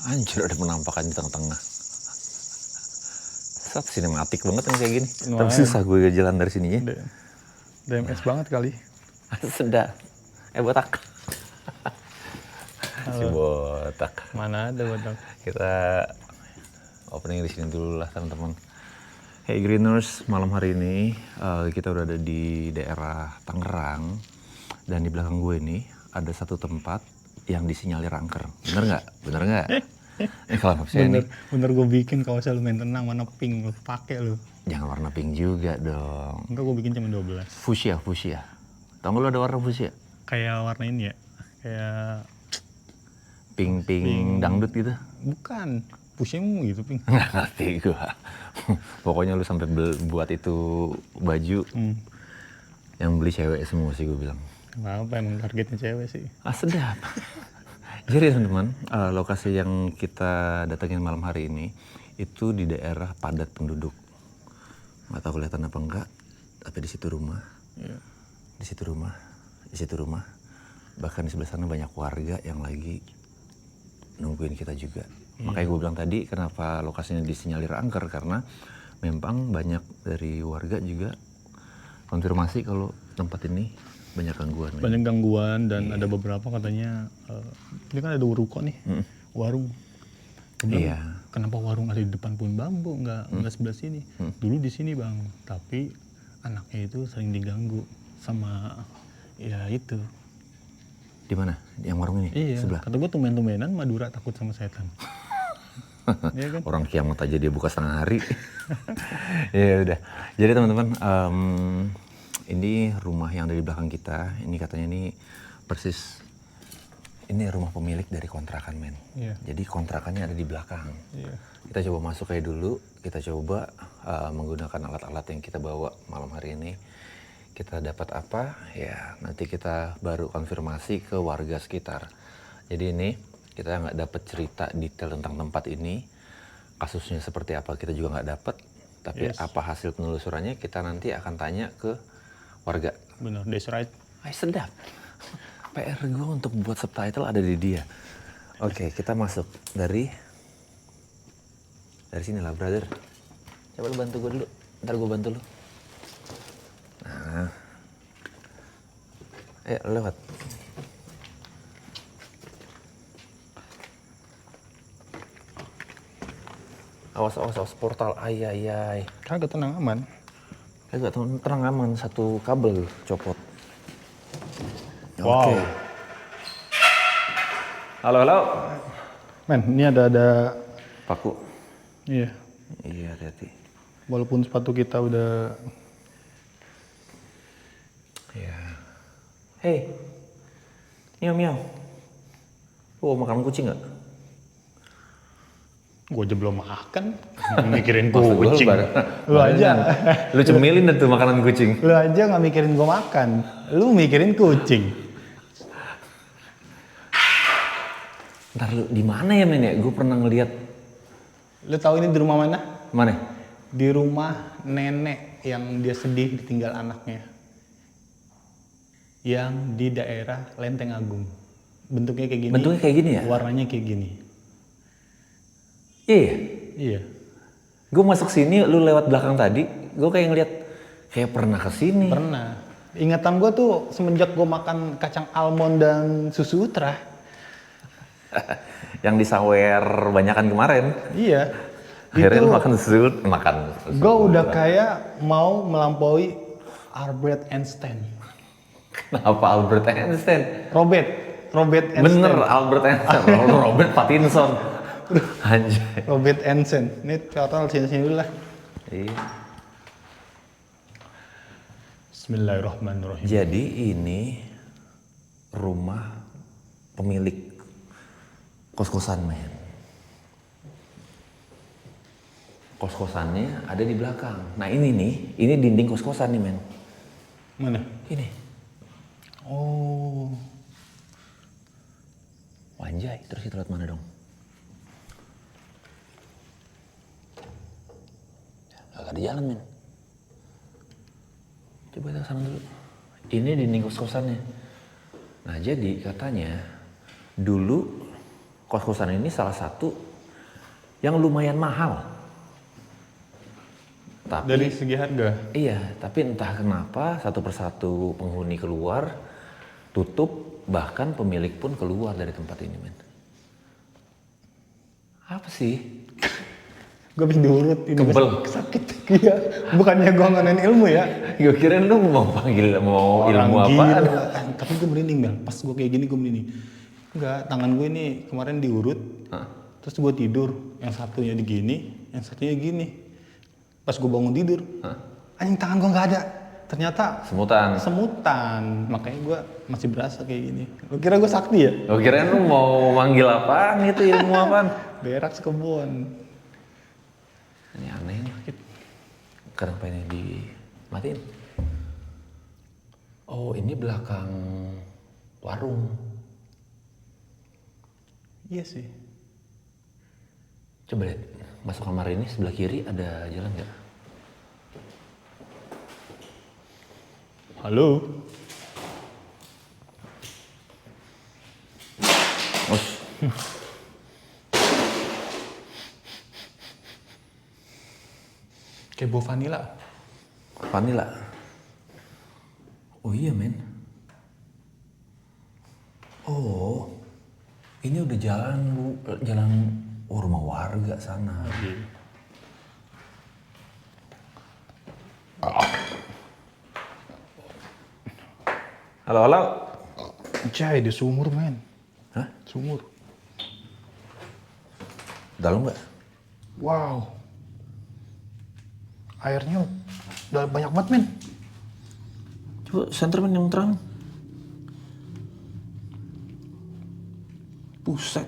Anjir, ada penampakan di tengah-tengah. Sat, sinematik banget yang kayak gini. Tapi Lumayan. susah gue jalan dari sininya. DMS banget kali. Sedap. Botak. Si Halo. botak. Mana ada botak? Kita opening di sini dulu lah teman-teman. Hey Greeners, malam hari ini kita udah ada di daerah Tangerang. Dan di belakang gue ini ada satu tempat yang disinyalir angker. Bener nggak? Bener nggak? Ini kalau saya nih. Bener gue bikin kaosnya lumayan tenang, warna pink, lu pakai lu. Jangan warna pink juga dong. Enggak, gue bikin cuma 12. Fuchsia. Tau nggak lu ada warna fuchsia? Kayak warna ini ya, kayak Pink dangdut gitu? bukan, pusing gitu pink. Nggak ngerti gua. Pokoknya lu sampai buat itu baju yang beli cewek semua sih gue bilang. Apa emang targetnya cewek sih. Sedap. Jadi teman-teman, lokasi yang kita datengin malam hari ini itu di daerah padat penduduk. Nggak tahu kelihatan apa enggak, tapi di situ rumah. Iya. Di situ rumah. Bahkan di sebelah sana banyak warga yang lagi nungguin kita juga. Makanya gue bilang tadi kenapa lokasinya disinyalir angker, karena memang banyak dari warga juga konfirmasi kalau tempat ini banyak gangguan. Banyak gangguan dan ada beberapa katanya, ini kan ada ruko nih, warung. Iya. Kenapa warung ada di depan pohon bambu, nggak sebelah sini? Dulu di sini bang, tapi anaknya itu sering diganggu sama ya itu. Di mana? Yang warung ini? Iya. Sebelah. Kata gue tumben-tumbenan Madura takut sama setan. Iya kan? Orang kiamat aja dia buka setengah hari. Ya udah. Jadi teman-teman, ini rumah yang ada di belakang kita. Ini katanya ini persis ini rumah pemilik dari kontrakan, men. Iya. Jadi kontrakannya ada di belakang. Iya. Kita coba masuk kayak dulu. Kita coba menggunakan alat-alat yang kita bawa malam hari ini. Kita dapat apa? Ya nanti kita baru konfirmasi ke warga sekitar. Jadi ini kita nggak dapat cerita detail tentang tempat ini, kasusnya seperti apa kita juga nggak dapat. Tapi apa hasil penelusurannya kita nanti akan tanya ke warga. Benar, that's right. Sedap. PR gue untuk buat subtitle ada di dia. Oke, kita masuk dari sini lah, brother. Coba lu bantu gue dulu. Ntar gue bantu lu. Nah, ayo lewat. Awas portal, ayai. Kagak, tenang aman. Kagak terang aman, satu kabel copot. Wow. Oke. Halo. Men, ini ada Paku. iya. Iya, hati-hati. Walaupun sepatu kita udah Iya. Hei. Miau. Lu makan kucing nggak? gue aja belum makan, mikirin Maksud gua kucing. Lu barengan. aja. Lu cemilin tuh makanan kucing. Lu aja nggak mikirin gue makan, lu mikirin kucing. Ntar lu di mana ya, men ya? Gue pernah ngeliat. Lu tahu ini di rumah mana? Mana? Di rumah nenek yang dia sedih ditinggal anaknya. Yang di daerah Lenteng Agung. Bentuknya kayak gini. Bentuknya kayak gini ya? Warnanya kayak gini. Iya. Iya. Gue masuk sini, lu lewat belakang tadi, gue kayak ngeliat kayak pernah kesini. Pernah. Ingatan gue tuh semenjak gue makan kacang almond dan susu Utra. Yang disawer banyakan kemarin. Iya. Akhirnya Itu lu makan susu. gue udah kayak mau melampaui Albert Einstein. Kenapa Albert Einstein? Robert Einstein. Bener, Albert Einstein. Robert Pattinson. Anjay. Robert Einstein. Ini total sini dulu lah. Iya. Bismillahirrahmanirrahim. Jadi ini rumah pemilik kos-kosan, men. Kos-kosannya ada di belakang. Nah ini dinding kos-kosan nih, men. Mana? Ini. Oh. Wanjay, terus itu lewat mana dong? Gak ada jalan, men. Coba kita sana dulu. Ini dinding kos-kosannya. Nah jadi katanya dulu kos-kosan ini salah satu yang lumayan mahal. Tapi Dari segi harga. iya, tapi entah kenapa satu persatu penghuni keluar, tutup, bahkan pemilik pun keluar dari tempat ini, men. Apa sih? Gue habis diurut ini. Kebel. Sakit. Iya. Bukannya gue nganain ilmu ya. Gue kirain lu mau panggil, mau Orang ilmu gila. apaan? Tapi gue merinding Bang. Pas gue kayak gini gue merinding. Enggak, tangan gue ini kemarin diurut. Hah? Terus gue tidur. Yang satunya di gini, yang satunya gini. Pas gue bangun tidur, anjing tangan gue nggak ada. Ternyata Semutan. semutan. Makanya gue masih berasa kayak gini. Lu kira gue sakti ya? Gue kirain lu mau manggil apaan gitu, ilmu apaan? Berak sekebun. Ini aneh nih. Kenapa ini dimatiin? Oh, ini belakang warung. Iya sih. Coba lihat, masuk kamar ini sebelah kiri ada jalan nggak? Halo. Us. Kayak bau vanila. Vanilla. Oh iya, men. Oh, ini udah jalan rumah warga sana. Halo, halo. Jai, di sumur men. Hah? Sumur. Dalam nggak? Wow. Airnya udah banyak banget men. Coba senterman yang terang. Buset.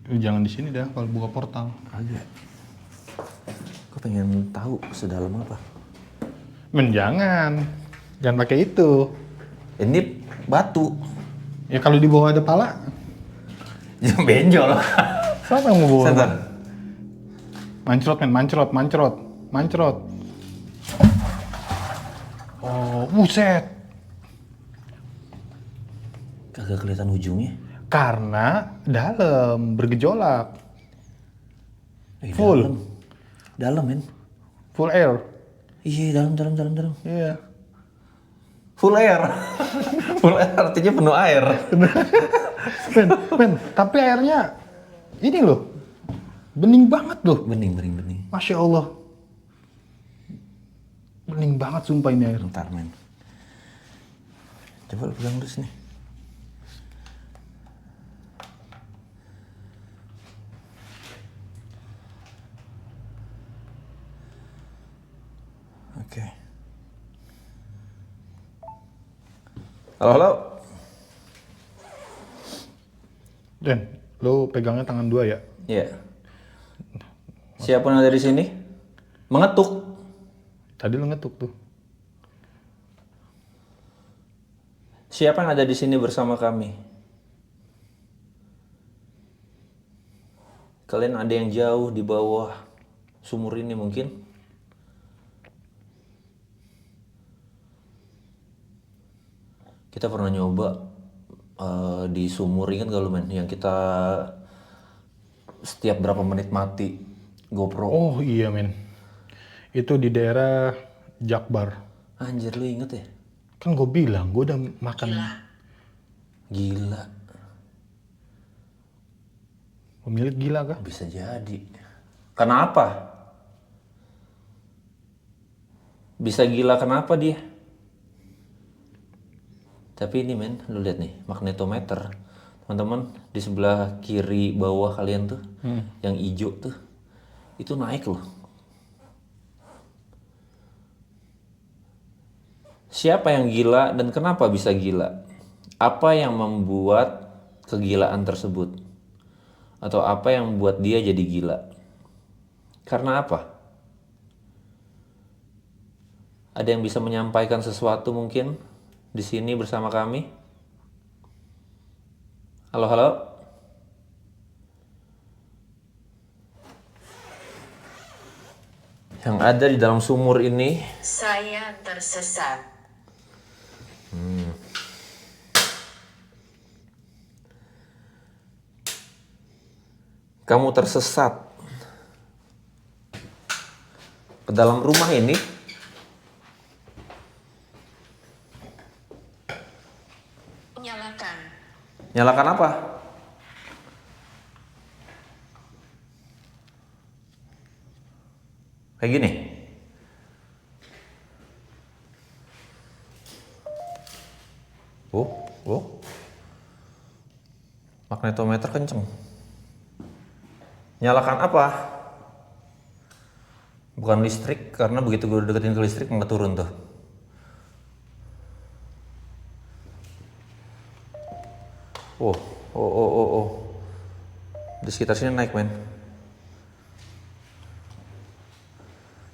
Jangan di sini dah kalau buka portal. Agak. Gue pengen tahu sedalam apa. Men jangan. Jangan pakai itu. Ini batu. Ya kalau di bawah ada pala, Jangan benjol. siapa yang mau bawa? Senter. Mancrot men, mancrot. Oh, buset. Kagak kelihatan ujungnya. Karena dalam bergejolak. Full. Dalam, men. Full air. Iya, dalam. Iya. Full air. Full air artinya penuh air. Men, tapi airnya ini loh. Bening banget loh. Bening. Masya Allah. Bening banget sumpah ini air. Bentar, men. Coba lu pegang terus nih. Oke. Halo. Den, lo pegangnya tangan dua ya? Iya. Siapa yang ada di sini? Mengetuk. Tadi lo ngetuk tuh. Siapa yang ada di sini bersama kami? Kalian ada yang jauh di bawah sumur ini mungkin? Kita pernah nyoba di sumur, ingat gak lu men? Yang kita setiap berapa menit mati GoPro. Oh iya men. Itu di daerah Jakbar. Anjir, lu inget ya? Kan gue bilang, gue udah makan. Gila. Pemilik gila kah? Bisa jadi. Kenapa? Bisa gila kenapa dia? Tapi ini men, lu lihat nih, magnetometer. Teman-teman, di sebelah kiri bawah kalian tuh, yang hijau tuh, itu naik loh. Siapa yang gila dan kenapa bisa gila? Apa yang membuat kegilaan tersebut? Atau apa yang membuat dia jadi gila? Karena apa? Ada yang bisa menyampaikan sesuatu mungkin di sini bersama kami? Halo. Yang ada di dalam sumur ini. Saya tersesat. kamu tersesat ke dalam rumah ini, Nyalakan. nyalakan apa? Kayak gini. Oh. Magnetometer kenceng. Nyalakan apa? Bukan listrik, karena begitu gue deketin ke listrik nggak turun tuh. Oh. Di sekitar sini naik, men.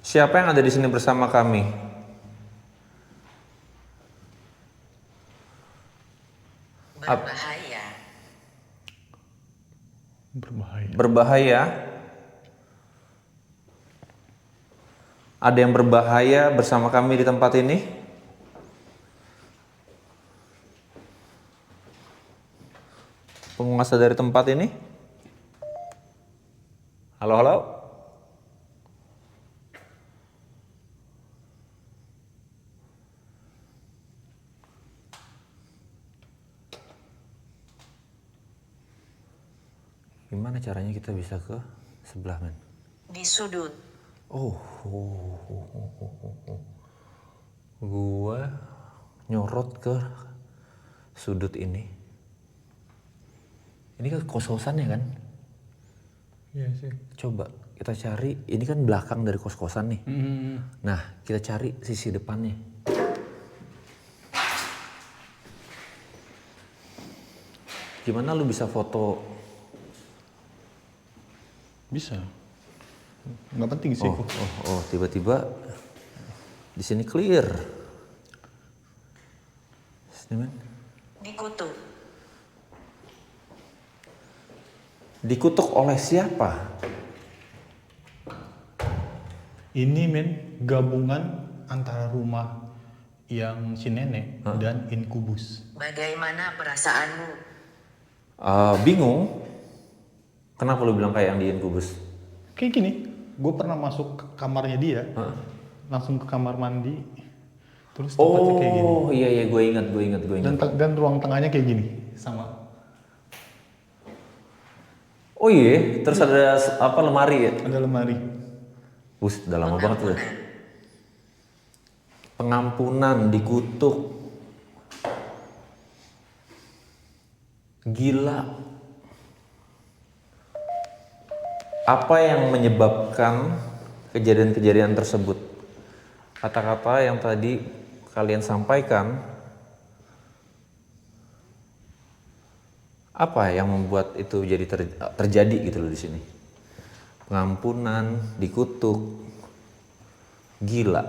Siapa yang ada di sini bersama kami? Berbahaya. Berbahaya. Ada yang berbahaya bersama kami di tempat ini? Penguasa dari tempat ini? Halo? Gimana caranya kita bisa ke sebelah, men? Di sudut. Gua nyorot ke sudut ini. Ini kan kos-kosan ya kan? Iya sih. Coba kita cari, ini kan belakang dari kos-kosan nih. Nah, kita cari sisi depannya. Gimana lu bisa foto? Bisa. Nggak penting sih. Tiba-tiba di sini clear. Sini, men. Dikutuk. Dikutuk oleh siapa? Ini men gabungan antara rumah yang si nenek dan inkubus. Bagaimana perasaanmu? Bingung. Kenapa lu bilang kayak yang di Inkubus? Kayak gini, gue pernah masuk ke kamarnya dia, langsung ke kamar mandi, terus tempatnya kayak gini. Oh iya, gue ingat. Dan ruang tengahnya kayak gini, sama. Oh iya, terus ada apa, lemari ya? Ada lemari. Udah lama banget tuh. Pengampunan, dikutuk. Gila. Apa yang menyebabkan kejadian-kejadian tersebut? Kata-kata yang tadi kalian sampaikan, apa yang membuat itu jadi terjadi gitu loh di sini? Pengampunan, dikutuk, gila.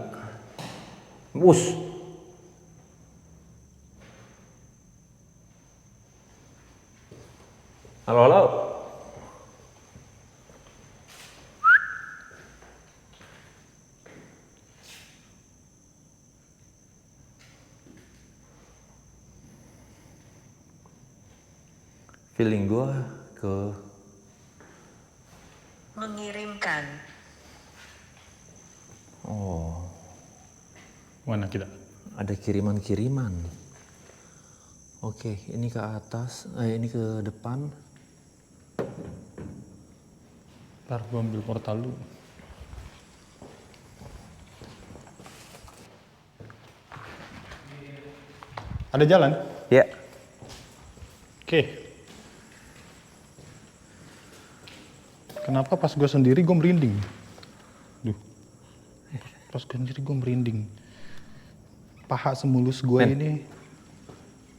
Halo. Feeling gue ke Mengirimkan. Mana kita? ada kiriman-kiriman. Oke, ini ke atas, ini ke depan. Ntar gue ambil portal dulu. Ada jalan? Ya. Oke. Kenapa pas gue sendiri gue merinding? Pas gue sendiri gue merinding. Paha semulus gue ini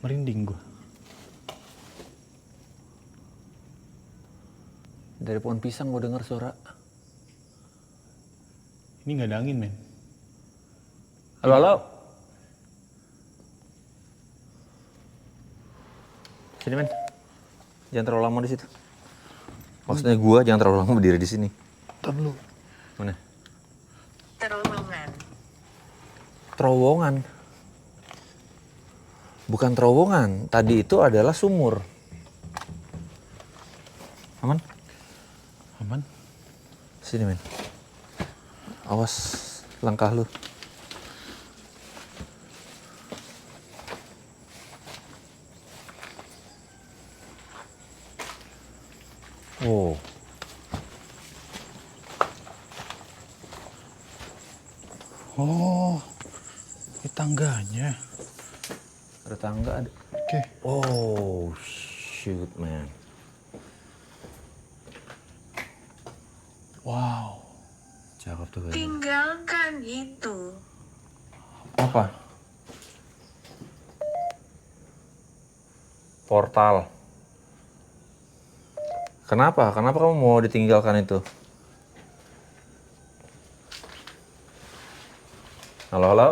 merinding gue. Dari pohon pisang gue dengar suara. Ini nggak ada angin, men. Halo. Sini, men. Jangan terlalu lama di situ. Maksudnya gue jangan terlalu lama berdiri di sini. Ntar dulu. Mana? Terowongan. Terowongan. Bukan terowongan. Tadi itu adalah sumur. Aman? Aman? Sini men. Awas langkah lu. Oh. Oh, ini tangganya. Ada tangga ada. Oke. Oh, shoot man. Wow. Cakep tuh kayaknya. Tinggalkan itu. Apa? Portal. Kenapa? Kenapa kamu mau ditinggalkan itu? Halo, halo?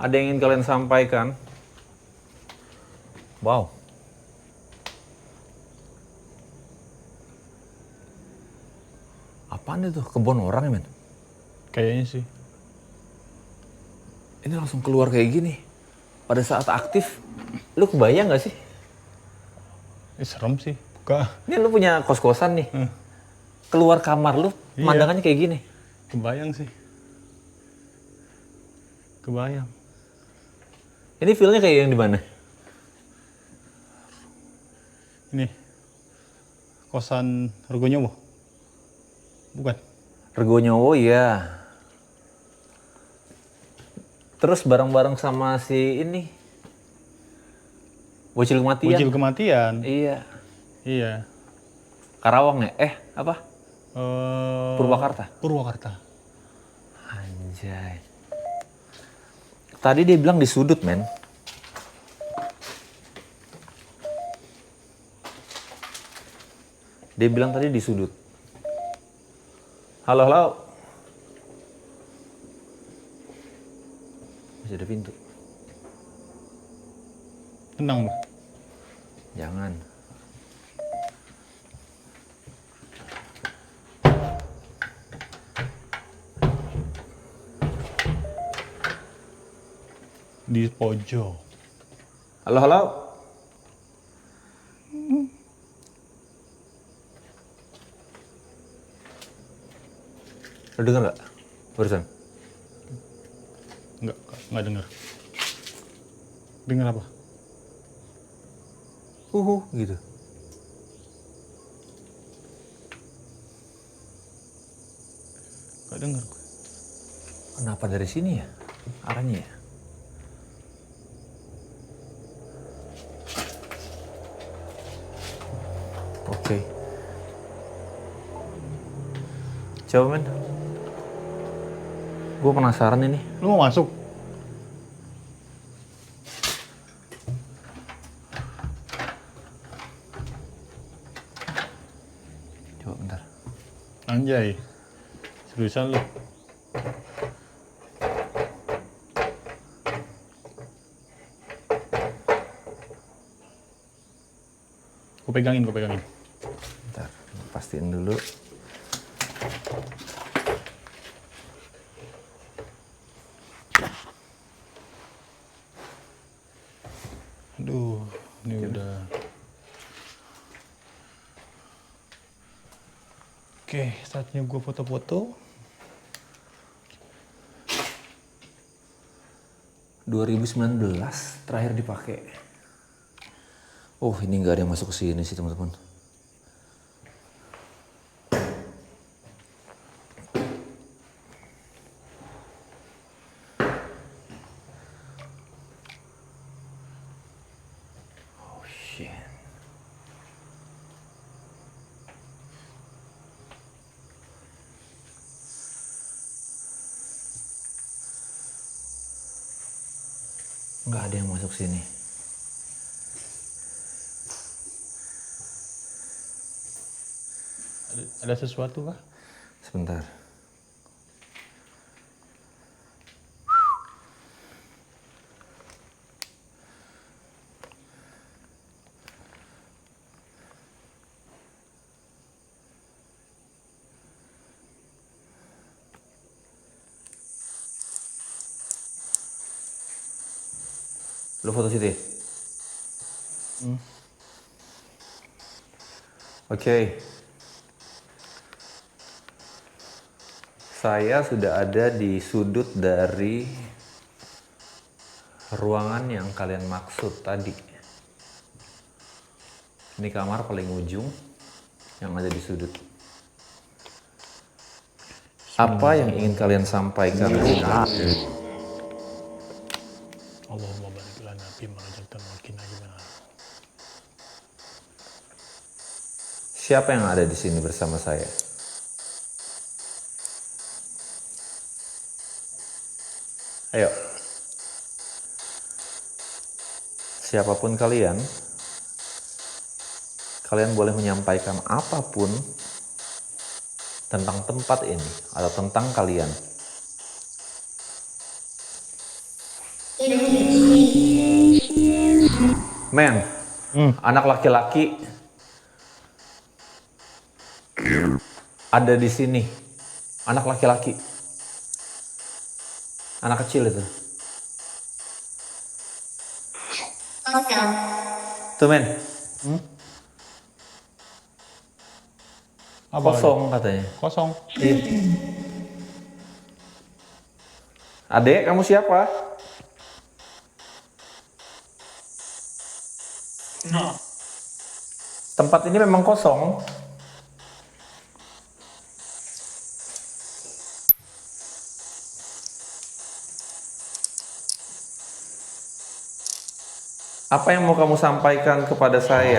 Ada yang ingin kalian sampaikan? Wow. Apaan itu? Kebun orang ya, men? Kayaknya sih. Ini langsung keluar kayak gini. Pada saat aktif, lu kebayang gak sih? Serem sih. Buka. Ini lu punya kos-kosan nih. Keluar kamar lu, Iya. pemandangannya kayak gini. Kebayang sih. Kebayang. Ini feel-nya kayak yang di mana? Ini. Kosan Regonyowo. Bukan. Regonyowo ya. Terus bareng-bareng sama si ini. Bocil kematian. Bocil kematian. Iya. Iya. Karawang ya? Apa? Purwakarta. Purwakarta. Anjay. Tadi dia bilang di sudut, men. Dia bilang tadi di sudut. Halo, halo. Masih ada pintu. Tenang, Bu. Jangan. Di pojok. Halo, halo. Lo denger nggak barusan? Enggak dengar. Dengar apa? Gitu. Enggak dengar. Kenapa dari sini ya? Arahnya ya? Oke. Coba men. Gue penasaran ini. Lu mau masuk? Coba bentar. Anjay. Seriusan lu? Gue pegangin. Bentar. Pastiin dulu. Aduh, ini udah. Oke, saatnya gue foto-foto. 2019 terakhir dipakai. Oh, ini nggak ada yang masuk ke sini sih, teman-teman. Oh, shit. Nggak ada yang masuk sini. Ada sesuatu kah? Sebentar. Lu foto situ ya? Oke. Saya sudah ada di sudut dari ruangan yang kalian maksud tadi. Ini kamar paling ujung yang ada di sudut. Apa yang ingin kalian sampaikan? Allahumma barik lana fima razaqtana wa qina adzabannar. Siapa yang ada di sini bersama saya? Ayo. Siapapun kalian, kalian boleh menyampaikan apapun tentang tempat ini atau tentang kalian. Men, anak laki-laki ada di sini. Anak laki-laki. Anak kecil itu. Tuh men. Apa Kosong katanya. Kosong. Iya. Adek, kamu siapa? Tempat ini memang kosong. Apa yang mau kamu sampaikan kepada saya?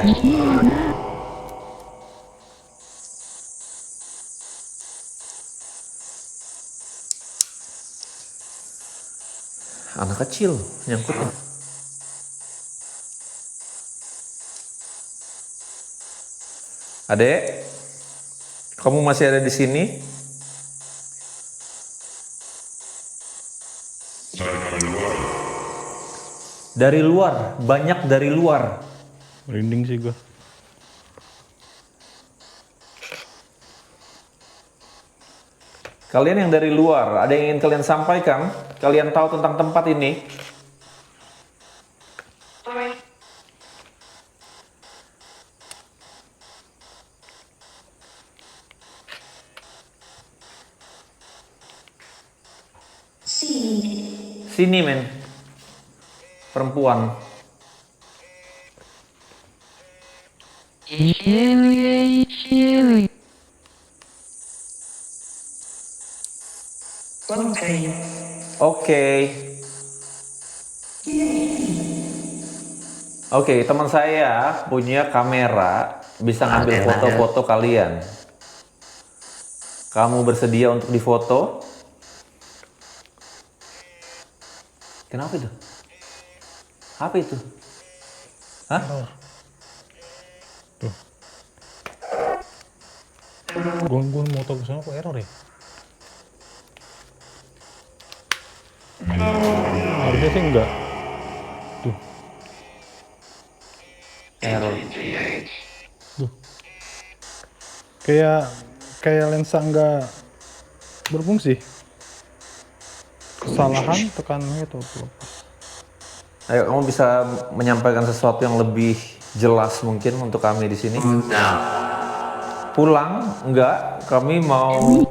Anak kecil nyangkutnya. Adek, kamu masih ada di sini? Dari luar, banyak dari luar. Merinding sih gua. Kalian yang dari luar, ada yang ingin kalian sampaikan? Kalian tahu tentang tempat ini? Sini men. Perempuan. Oke, teman saya punya kamera bisa ngambil foto-foto kalian. Kamu bersedia untuk difoto? Kenapa itu? Apa itu? Hah? Tuh. Gua motor ke sana kok error ya? Harusnya sih enggak. Tuh. Error. Tuh. Kayak lensa enggak berfungsi. Kesalahan tekan itu. Ayo, kamu bisa menyampaikan sesuatu yang lebih jelas mungkin untuk kami di sini? Pulang? Enggak, kami mau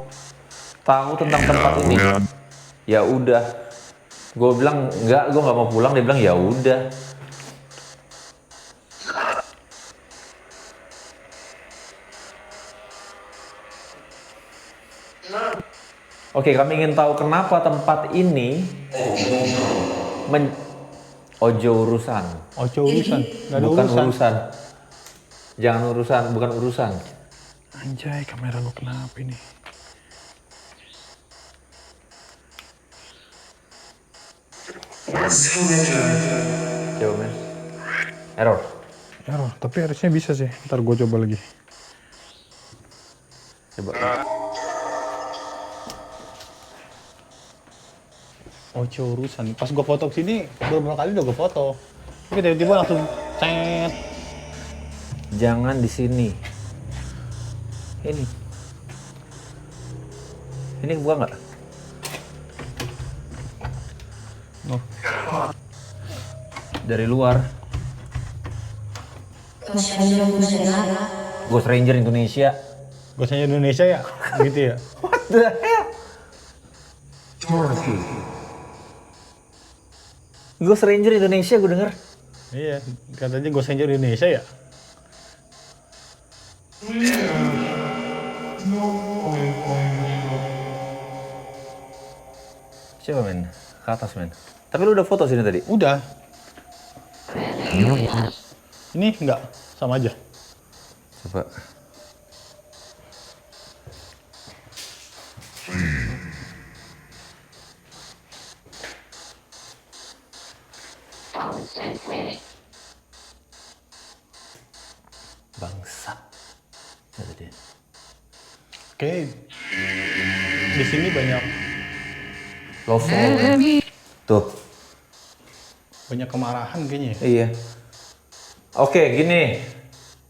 tahu tentang tempat ini. Ya udah. Gue bilang enggak, gue nggak mau pulang. Dia bilang ya udah. Oke, kami ingin tahu kenapa tempat ini ojo urusan. Ojo urusan, nggak ada Bukan urusan. urusan. Jangan urusan, bukan urusan. Anjay, kamera lu kenapa ini? Coba men. Error. Error, tapi harusnya bisa sih. Ntar gue coba lagi. Coba. Ojo urusan. Pas gue foto kesini, beberapa kali udah gue foto. Tapi tiba-tiba langsung cet. Jangan di sini. Ini. Ini gua nggak? Oh. dari luar. Ghost Ranger Indonesia. Gosnya Indonesia ya? Gitu ya? What the hell? Ghost Ranger Indonesia gue denger. Iya, katanya Ghost Ranger Indonesia ya? Coba men, ke atas men. Tapi lu udah foto sini tadi? Udah. Ini enggak, sama aja. Coba. Bangsat. Kata dia. Oke. Di sini banyak Love tuh. banyak kemarahan kayaknya ya. Iya. Oke, gini.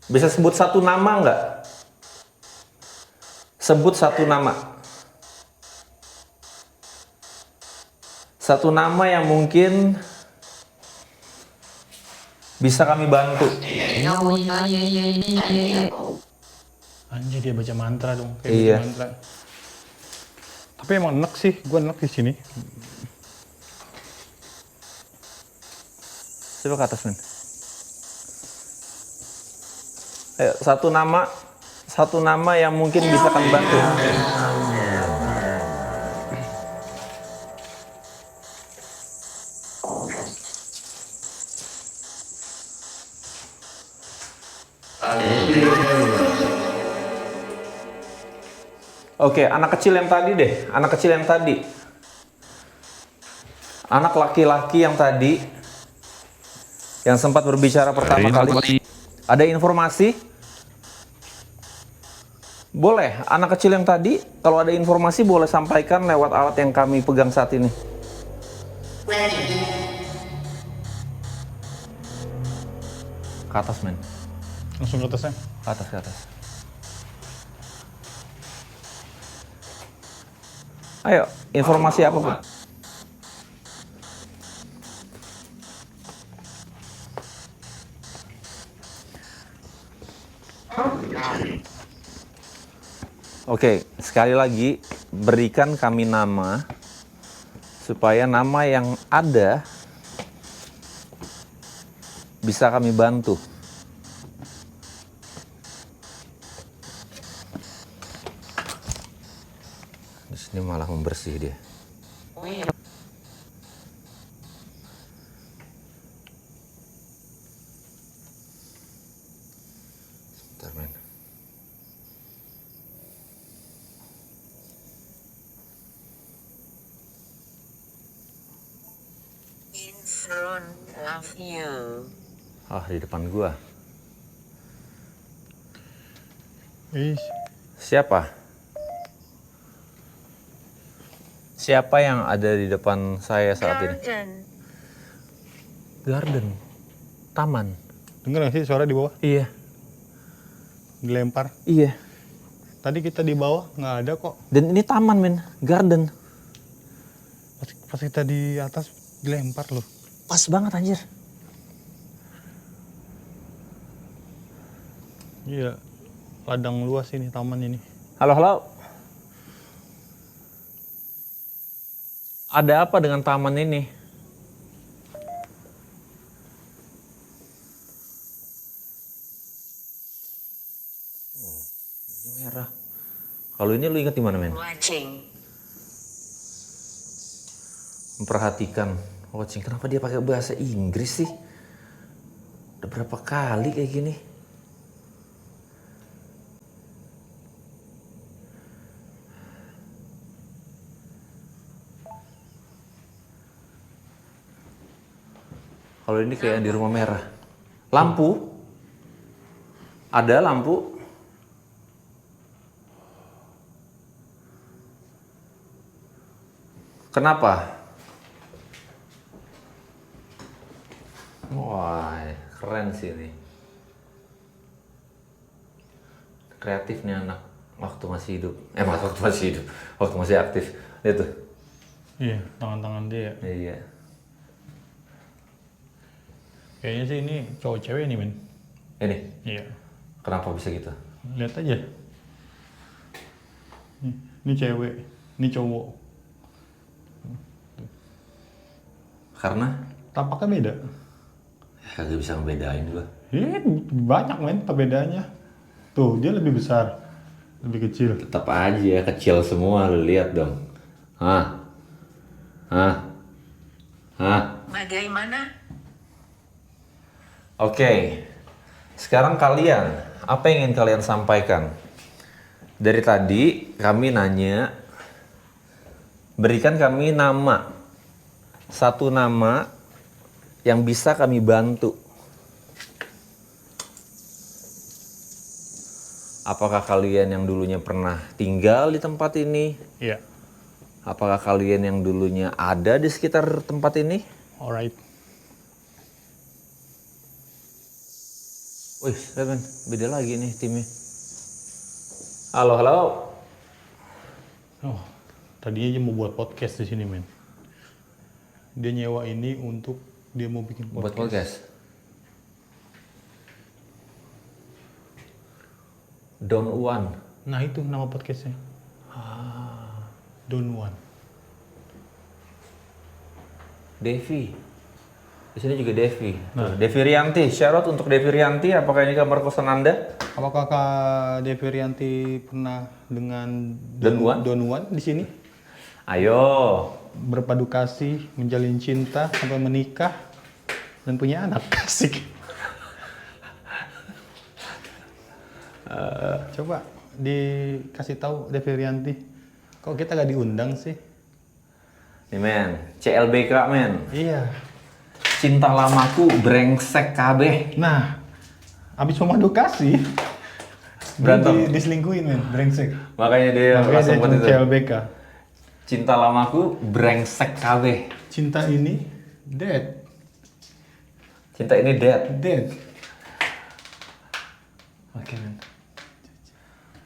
Bisa sebut satu nama nggak? Sebut satu nama. Satu nama yang mungkin bisa kami bantu. Anjir, dia baca mantra dong, kayak Iya. baca mantra. Tapi emang enak sih, gue enak di sini. Coba ke atas men. Ayo, satu nama yang mungkin bisa kami bantu. Oke, anak kecil yang tadi deh, anak kecil yang tadi. Anak laki-laki yang tadi yang sempat berbicara pertama kali. Ada informasi? Boleh, anak kecil yang tadi, kalau ada informasi boleh sampaikan lewat alat yang kami pegang saat ini. Ke atas, men. Langsung ke atasnya. Ke atas, ke atas. Ayo, informasi apa pun. Oke, sekali lagi berikan kami nama supaya nama yang ada bisa kami bantu. Di sini malah membersih dia. Sebentar, men. In front of you. Ah, di depan gua. Ih, Siapa? Siapa yang ada di depan saya saat ini? Garden. Garden. Taman. denger gak sih suara di bawah? Iya. Dilempar. Iya. Tadi kita di bawah nggak ada kok. Dan ini taman, men. Garden. Pas kita di atas dilempar loh. Pas banget, anjir. Iya, ladang luas ini, taman ini. Halo, halo. Ada apa dengan taman ini? Oh, ini merah. Kalau ini lu inget di mana, men? Watching. Memperhatikan. Watching. Kenapa dia pakai bahasa Inggris sih? Udah berapa kali kayak gini? Kalau ini kayak di rumah merah. Lampu. Ada lampu. Kenapa? Wah, keren sih ini. Kreatif nih anak waktu masih hidup. Waktu masih hidup. Waktu masih aktif. Lihat tuh. Iya, tangan-tangan dia. Iya. Kayaknya sih ini cowok cewek nih men. Ini, Iya. kenapa bisa gitu? Lihat aja. Ini cewek, ini cowok. Karena Tampaknya beda. kagak bisa ngebedain gua. Banyak men perbedaannya. Tuh dia lebih besar, lebih kecil. Tetap aja kecil semua, lu lihat dong. Hah? Bagaimana? Oke. Sekarang kalian, apa yang ingin kalian sampaikan? Dari tadi kami nanya, berikan kami nama. Satu nama yang bisa kami bantu. Apakah kalian yang dulunya pernah tinggal di tempat ini? Iya. Apakah kalian yang dulunya ada di sekitar tempat ini? Alright. Wih, lihat men, beda lagi nih timnya. Halo, halo. Oh, tadinya dia mau buat podcast di sini men. Dia nyewa ini untuk dia mau bikin podcast. Buat podcast. Don One. Nah itu nama podcastnya. Don One. Devi. Di sini juga Devi. Tuh, Devi Rianti. Syarat untuk Devi Rianti. Apakah ini kamar kosan Anda? Apakah Kak Devi Rianti pernah dengan Don Juan? Don Juan di sini? Ayo. Berpadu kasih, menjalin cinta sampai menikah dan punya anak. Asik. Coba dikasih tahu Devi Rianti. Kok kita gak diundang sih? Nih men, CLBK men. Iya. Cinta lamaku brengsek kabeh. Nah, abis memadu kasih, Berantem. diselingkuhin men, brengsek. Makanya dia Makanya langsung dia buat cuma itu. CLBK. Cinta lamaku brengsek kabeh. Cinta ini dead, Cinta ini dead. dead. Oke men.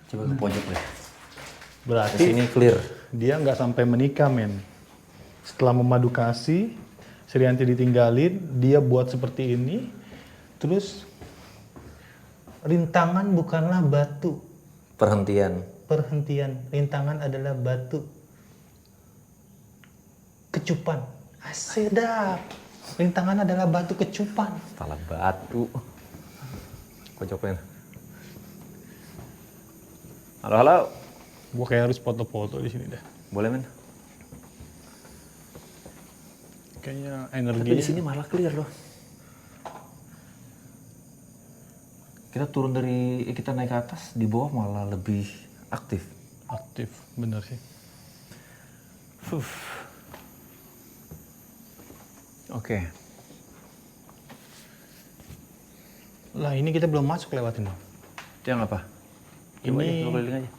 Coba ke pojok deh. Di Berarti sini clear. dia nggak sampai menikah men. Setelah memadu kasih, Rianti ditinggalin, dia buat seperti ini, terus rintangan bukanlah batu, Perhentian. perhentian. Rintangan adalah batu. Kecupan. Sedap. Rintangan adalah batu kecupan. Kepala batu. Pojok men. Halo, halo. Gua kayak harus foto-foto di sini dah. Boleh men? Kayaknya Tapi energinya di sini malah clear loh. Kita turun dari, kita naik ke atas, di bawah malah lebih aktif. aktif, bener sih. Oke. Lah ini kita belum masuk lewatin dong. Itu yang apa? Coba aja, Ini coba keliling aja.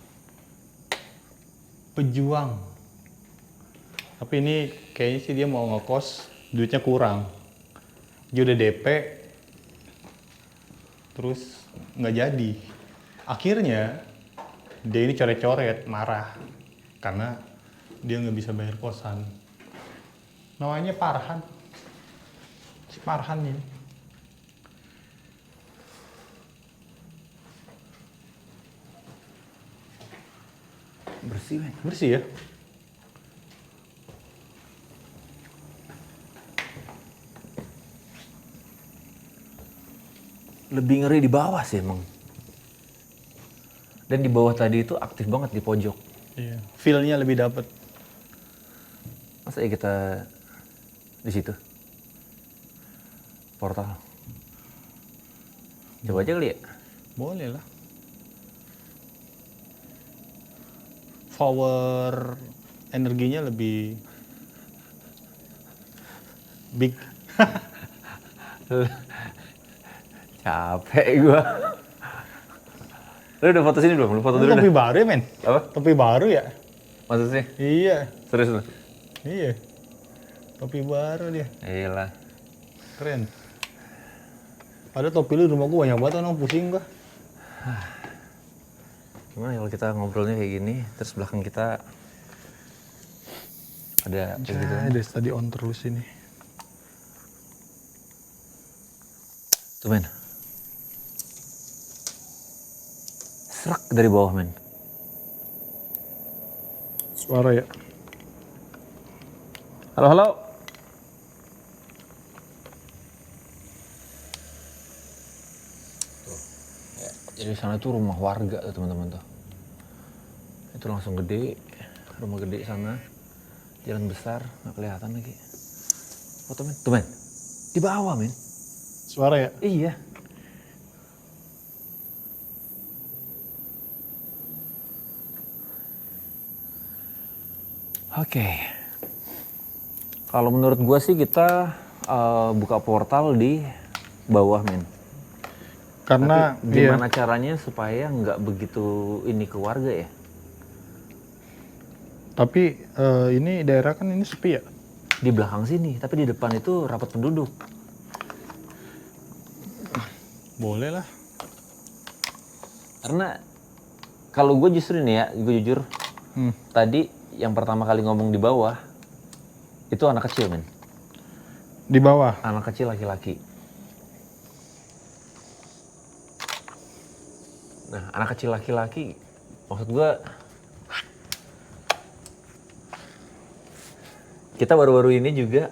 pejuang. Tapi ini kayaknya sih dia mau ngekos, duitnya kurang. Dia udah DP, terus nggak jadi. Akhirnya dia ini coret-coret, marah karena dia nggak bisa bayar kosan. Namanya Farhan. Si Farhan ini. Bersih men. Bersih ya? Lebih ngeri di bawah sih emang. Dan di bawah tadi itu aktif banget di pojok. Iya. Feel-nya lebih dapet. Masa ya kita di situ? Portal. Coba aja kali ya. Boleh lah. Power energinya lebih big. Capek gua. Lu udah foto sini belum? Lu foto dulu Topi dah. baru ya men? Apa? Topi baru ya? Maksudnya? Iya. Serius lu? Iya. Topi baru dia. Iyalah. Keren. Padahal topi lu di rumah gua banyak banget, orang pusing gua. Gimana kalau kita ngobrolnya kayak gini, terus belakang kita ada kayak gitu kan? Dari tadi on terus ini. Tuh men. Serak dari bawah men. Suara ya. Halo halo. Tuh. Ya, jadi sana tuh rumah warga tuh teman-teman tuh. Itu langsung gede, rumah gede sana. Jalan besar, nggak kelihatan lagi. Foto men. Tuh men. Di bawah men. Suara ya. Iya. Oke. Kalau menurut gua sih kita buka portal di bawah men. Karena Tapi gimana caranya supaya nggak begitu ini ke warga ya? Tapi ini daerah kan ini sepi ya. Di belakang sini, tapi di depan itu rapat penduduk. Boleh lah. Karena kalau gue justru nih ya, gue jujur, tadi yang pertama kali ngomong di bawah itu anak kecil men. Di bawah. Anak kecil laki-laki. Nah, anak kecil laki-laki, maksud gue, kita baru-baru ini juga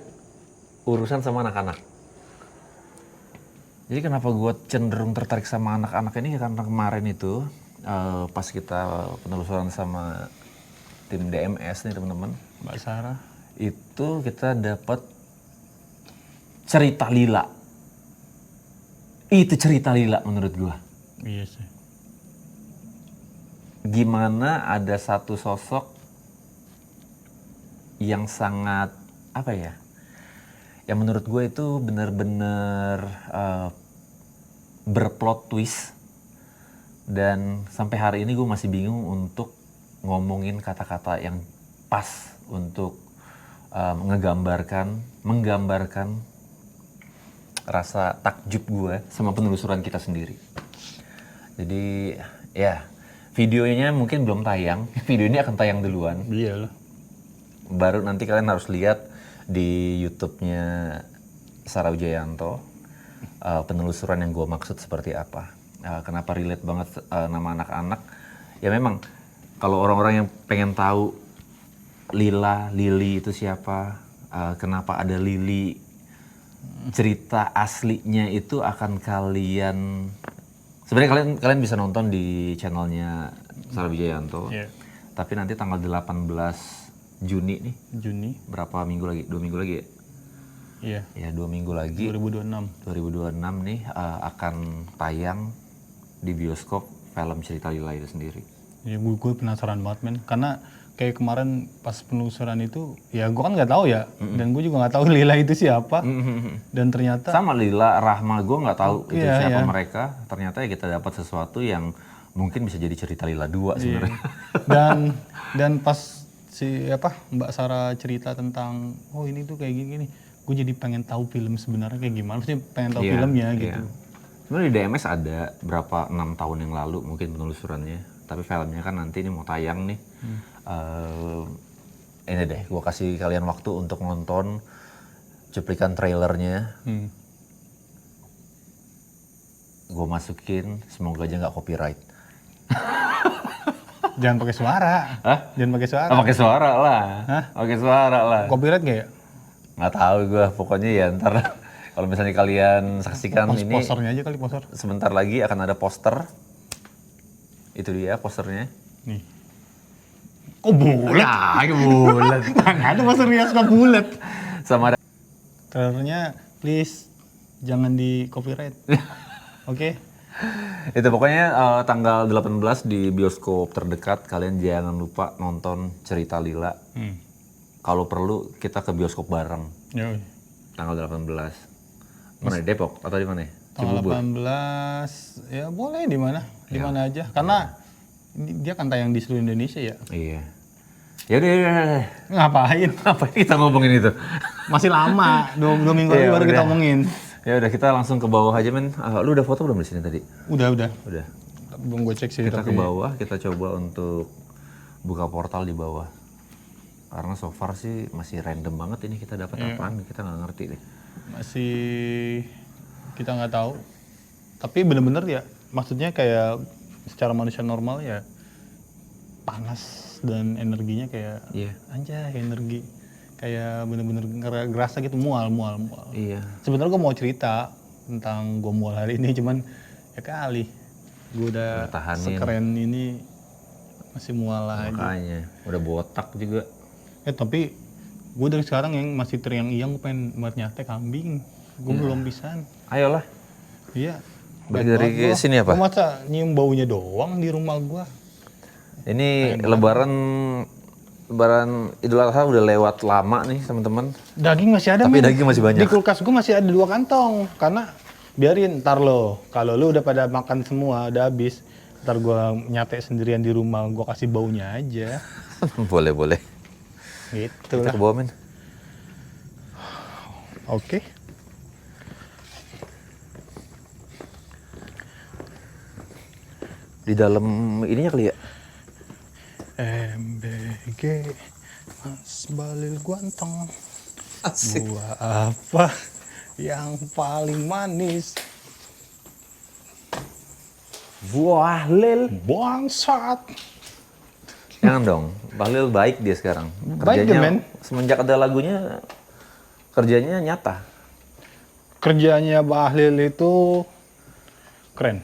urusan sama anak-anak. Jadi kenapa gue cenderung tertarik sama anak-anak ini karena kemarin itu pas kita penelusuran sama tim DMS nih teman-teman, Mbak Sarah. itu kita dapat cerita lila. Itu cerita lila menurut gue. Iya sih. Gimana ada satu sosok yang sangat apa ya? Yang menurut gue itu benar-benar berplot twist dan sampai hari ini gue masih bingung untuk ngomongin kata-kata yang pas untuk menggambarkan rasa takjub gue sama penelusuran kita sendiri. Jadi ya videonya mungkin belum tayang, video ini akan tayang duluan. Iya lah. Baru nanti kalian harus lihat di YouTube-nya Sarah Wijayanto penelusuran yang gue maksud seperti apa. Kenapa relate banget nama anak-anak? Ya memang kalau orang-orang yang pengen tahu Lili itu siapa, kenapa ada Lili, cerita aslinya itu akan kalian sebenarnya kalian bisa nonton di channelnya Sarah Wijayanto. Iya. Tapi nanti tanggal 18 Juni nih. Juni. Berapa minggu lagi? 2 minggu lagi ya? Iya. Ya 2 minggu lagi. 2026. 2026 nih akan tayang di bioskop film cerita Lila itu sendiri. Ya gue penasaran banget men. Karena kayak kemarin pas penelusuran itu, ya gue kan nggak tahu ya. Dan gue juga nggak tahu Lila itu siapa. Dan ternyata Sama Lila, Rahma, gue nggak tahu itu iya, siapa iya. mereka. Ternyata ya kita dapat sesuatu yang mungkin bisa jadi cerita Lila 2 sebenarnya. dan pas si Mbak Sarah cerita tentang oh ini tuh kayak gini, gue jadi pengen tahu film sebenarnya kayak gimana sih, pengen tahu Iya, filmnya iya. gitu. Sebenarnya di DMS ada berapa 6 tahun yang lalu mungkin penelusurannya. Tapi filmnya kan nanti ini mau tayang nih. Ini deh, gue kasih kalian waktu untuk nonton cuplikan trailernya. Gue masukin, semoga aja nggak copyright. Jangan pakai suara. Hah? Jangan pakai suara. Pakai suara lah. Hah? Pakai suara lah. Copyright nggak ya? Nggak tahu gue, pokoknya ya ntar kalau misalnya kalian saksikan ini Posternya aja kali, poster. sebentar lagi akan ada poster. Itu dia posternya. Nih. Kok bulat? Ya, bulat. Mana ada poster bioskop bulat. Sama ada Trailernya please jangan di copyright. Oke. itu pokoknya tanggal 18 di bioskop terdekat kalian jangan lupa nonton cerita Lila. Kalau perlu kita ke bioskop bareng Yoi. tanggal 18. Mana di Depok atau di mana? Tanggal Cibubur. 18 ya boleh di mana? Di mana aja. Karena dia kan tayang di seluruh Indonesia ya. Iya. Ya udah. Ngapain? Apa kita ngomongin itu? Masih lama. 2 minggu lagi Iya, baru kita udah. omongin. Ya udah kita langsung ke bawah aja men. Lu udah foto belum di sini tadi? Udah. Udah. Belum gue cek sih Kita tapi ke bawah, kita coba untuk buka portal di bawah. Karena so far sih masih random banget ini kita dapat apaan, kita nggak ngerti deh. masih kita nggak tahu. Tapi bener-bener ya, maksudnya kayak secara manusia normal ya panas dan energinya kayak Iya. anjay energi. Kayak bener-bener ngerasa gitu mual. Iya. Sebenarnya gue mau cerita tentang gue mual hari ini, cuman ya kali gue udah Bertahanin. sekeren ini masih mual aja. Makanya udah botak juga. Tapi gue dari sekarang yang masih teriang-iang gue pengen buat nyate kambing. Gue belum bisa. Ayolah. Iya. Balik dari sini apa? Gue masa nyium baunya doang di rumah gue. Ini lebaran Idul Adha udah lewat lama nih teman-teman. Daging masih ada. Tapi men. daging masih banyak. Di kulkas gue masih ada 2 kantong. Karena biarin ntar lo. Kalau lo udah pada makan semua udah habis. Ntar gue nyate sendirian di rumah. Gue kasih baunya aja. Boleh. Gitu Kita lah. ke bawah, men. Oke. Di dalam ininya kali ya? MBG Mas Balil Guanteng. Asik. Buah apa yang paling manis? Buah lil. Bangsat. Jangan dong. Bahlil baik dia sekarang. Baik dia, men. Semenjak ada lagunya, kerjanya nyata. Kerjanya Bahlil itu keren.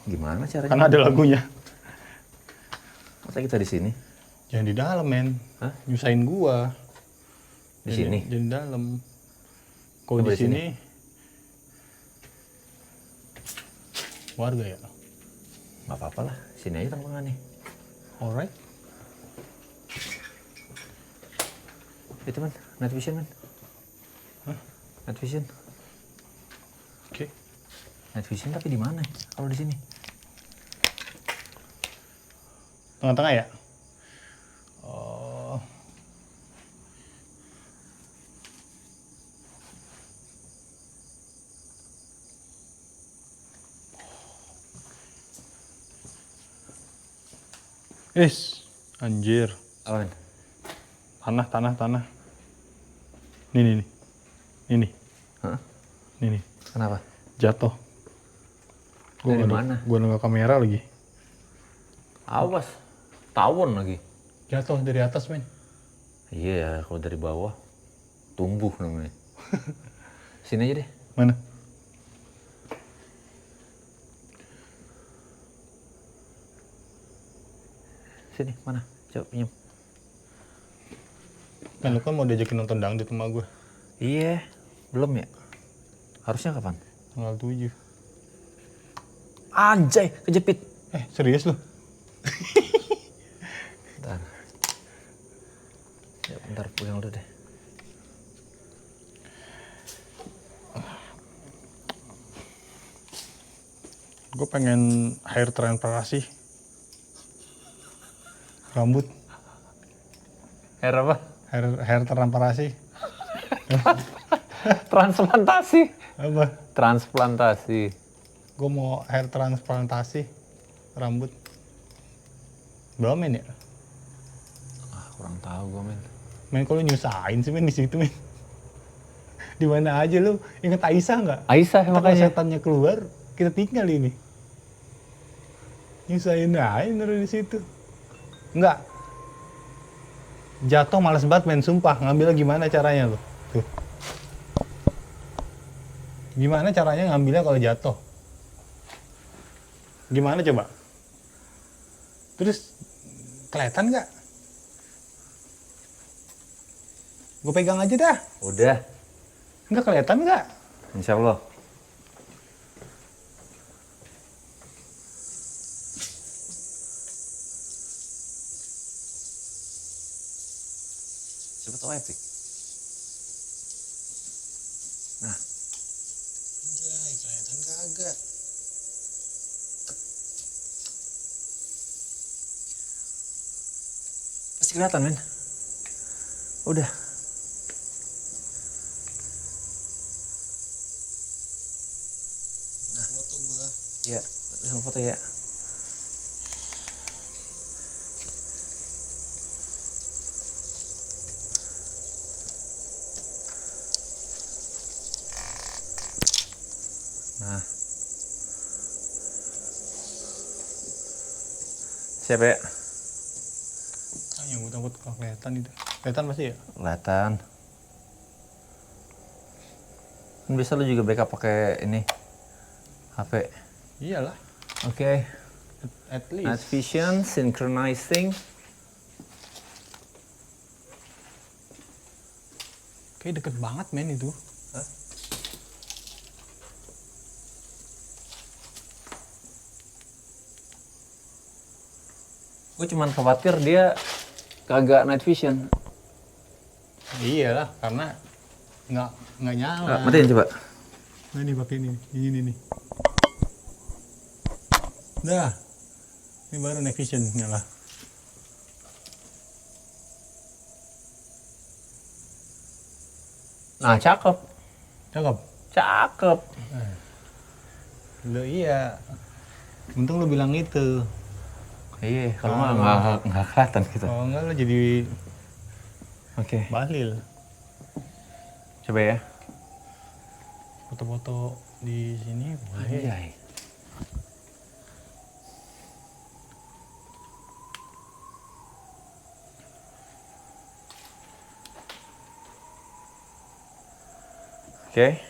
Gimana caranya? Karena ada lagunya. Masa kita di sini? Jangan di dalam, men. Hah? Nyusahin gua. Di sini? Jangan di dalam. Kalau Coba di di sini. sini warga ya. Gak apa-apa lah. Sini aja tampangannya. Alright. Itu man, night vision man. Hah? Night vision. Oke. Night vision tapi di mana? Kalau di sini? Tengah-tengah ya? Oh. Anjir. Apa man? Tanah. Nih. Ini. Hah? Nih. Kenapa? Jatuh. Dari mana? Gua nengok kamera lagi. Awas. Tawon lagi. Jatuh dari atas, men. Iya, kalau dari bawah tumbuh namanya. Sini aja deh. Mana? Sini, mana? Coba pinjam. Kan lu kan mau diajakin nonton dangdut sama gue. Iya, belum ya? Harusnya kapan? Tanggal 7. Anjay, kejepit. Serius lu? Bentar. Ya, bentar pegang dulu deh. Gue pengen hair transplantasi. Rambut. Hair apa? Hair transplantasi. Transplantasi. Apa? Transplantasi. Gue mau hair transplantasi. Rambut. Berapa men ya? Kurang tahu gue men. Men kalau nyusahin sih men di situ men. Di mana aja lu? Ingat Aisyah nggak? Aisyah Ntar kalau makanya. setannya keluar, kita tinggal ini. Nyusahin aja naruh di situ. Enggak. Jatuh males banget men, sumpah. Ngambilnya gimana caranya lu? Tuh. Gimana caranya ngambilnya kalau jatuh? Gimana coba? Terus kelihatan nggak? Gue pegang aja dah. Udah, Nggak kelihatan nggak? insya Allah. Cepet oh epic. Nah. Anjay, kelihatan kagak? Pasti kelihatan men. Udah. Foto gua. Ya, langsung foto ya. Nah, Siap ya? Ah, yang gue takut kelihatan itu. Kelihatan pasti ya? Kelihatan. Kan bisa lu juga backup pakai ini HP. Iyalah. Oke. At Night least. vision, synchronizing. Kayak deket banget men itu. Gue cuman khawatir dia kagak night vision. Iyalah, karena nggak nyala. Matiin coba. Nah ini pakai ini nih. Dah, ini baru night vision nyala. Nah, cakep. Cakep. Cakep. Lo iya. Untung lo bilang itu. Iya, kalau nggak kelihatan gitu. Kalau enggak lo jadi Oke, bahlil. coba ya. Foto-foto di sini boleh. Anjay. Oke.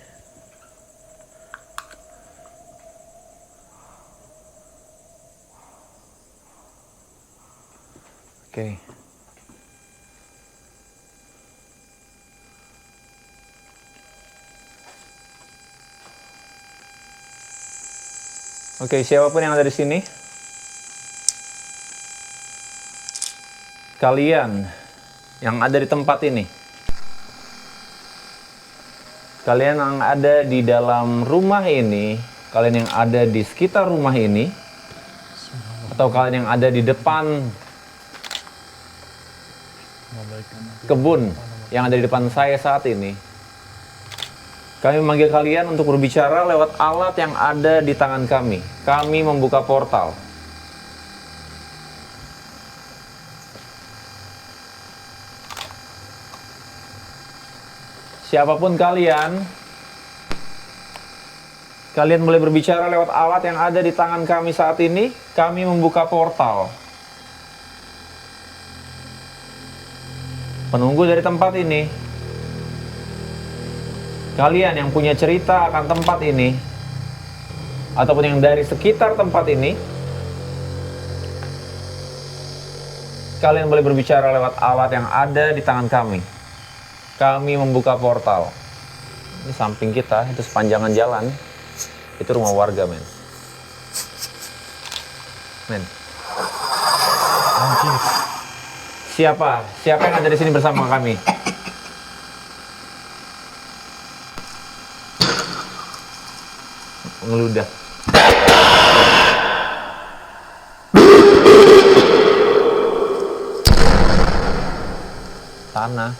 Oke. Oke, siapapun yang ada di sini, kalian yang ada di tempat ini, kalian yang ada di dalam rumah ini, kalian yang ada di sekitar rumah ini, atau kalian yang ada di depan kebun yang ada di depan saya saat ini, kami memanggil kalian untuk berbicara lewat alat yang ada di tangan kami. Kami membuka portal. Siapapun kalian boleh berbicara lewat alat yang ada di tangan kami saat ini. Kami membuka portal. Penunggu dari tempat ini, kalian yang punya cerita akan tempat ini, ataupun yang dari sekitar tempat ini, kalian boleh berbicara lewat alat yang ada di tangan kami. Kami membuka portal. Ini samping kita, itu sepanjangan jalan. Itu rumah warga, men. Men. Anjir. Siapa yang ada di sini bersama kami? Ngeludah. Tanah.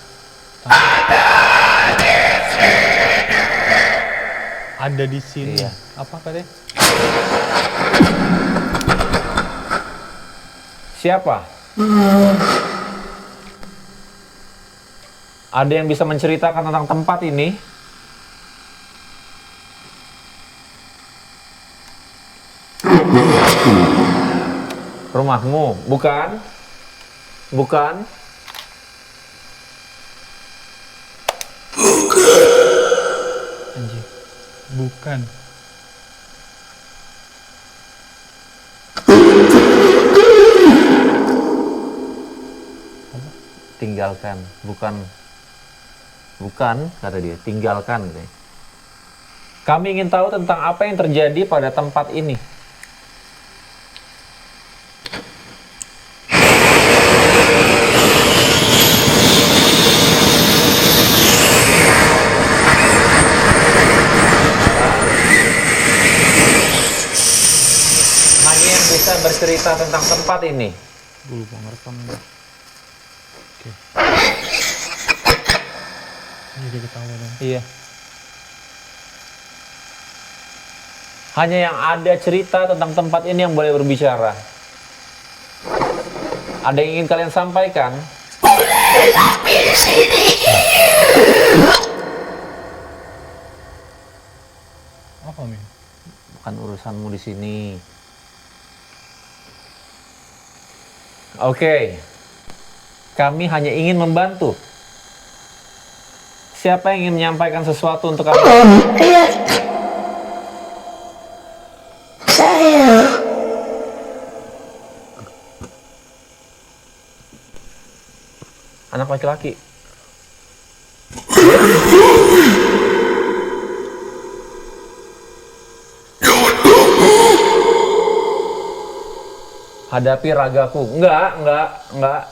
Ada di sini. Iya. Apa katanya? Siapa? Ada yang bisa menceritakan tentang tempat ini? Rumahmu? Bukan? Bukan? Anjir. Bukan. Tinggalkan. Bukan. Bukan, kata dia. Tinggalkan. Katanya. Kami ingin tahu tentang apa yang terjadi pada tempat ini. Hanya yang bisa bercerita tentang tempat ini. Gue lupa ngerekam ini. Oke. Ini dia ketawa dong. Iya. Hanya yang ada cerita tentang tempat ini yang boleh berbicara. Ada yang ingin kalian sampaikan? Apa men? Bukan urusanmu di sini. Oke. Kami hanya ingin membantu. Siapa yang ingin menyampaikan sesuatu untuk kami? Iya. Saya. Anak laki-laki. Hadapi ragaku. Enggak.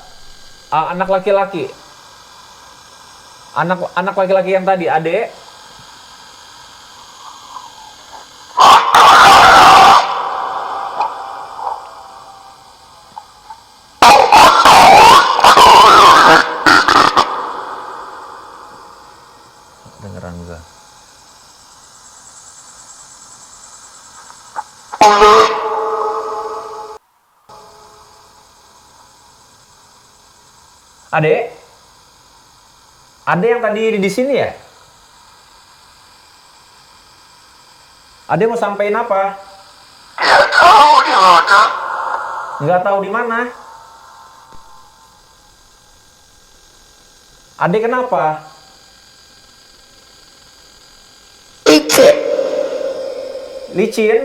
Anak laki-laki. Anak laki-laki yang tadi, adek. Dengeran gak? Adek? Adek yang tadi di sini ya? Adek mau sampein apa? Nggak tahu di mana. Nggak tahu di mana. Adek kenapa? Licin. Licin?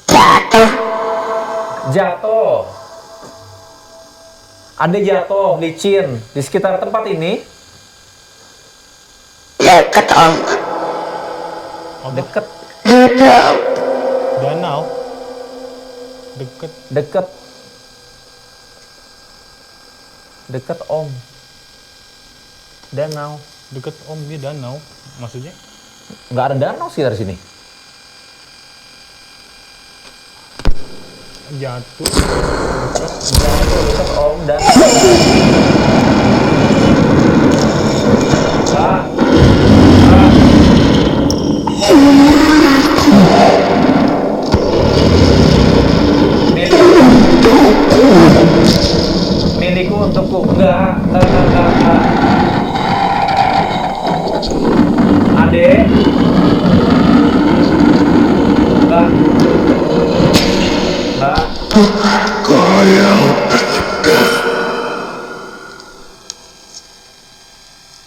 Jatuh. Jatuh. Adek jatuh, licin di sekitar tempat ini. Dekat om. Deket, Danau. Danau. Deket. deket, deket om. Danau. Deket om dia danau. Maksudnya? Nggak ada danau sih dari sini. Jatuh. Deket om, danau. Pak. Milikku untukku. Enggak. Adek. Enggak.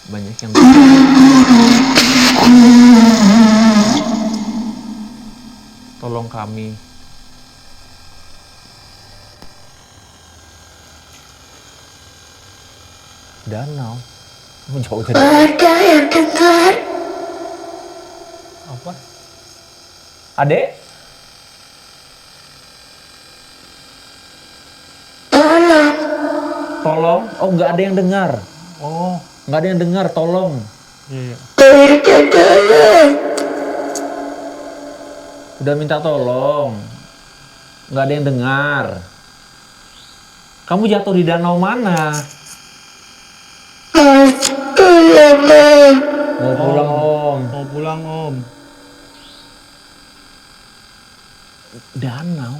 Banyak yang tolong kami. Danau jauh dari Ada yang dengar. Apa? adek. Tolong. Oh, nggak ada yang dengar. Oh, Nggak ada yang dengar. Tolong. iya. Berjalan. Udah minta tolong. Nggak ada yang dengar. Kamu jatuh di danau mana? Mau pulang om. Mau pulang om. Danau.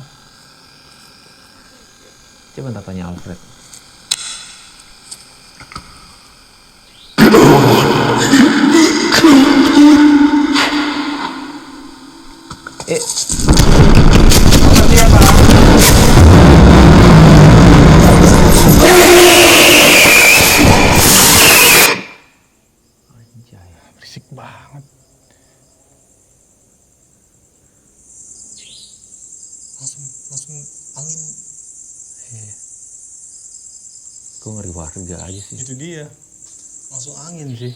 Coba tak tanya Alfred. Seperti apa? Anjay. Berisik banget. Langsung angin. Gue ngeri warga aja sih. Itu dia. Langsung angin sih.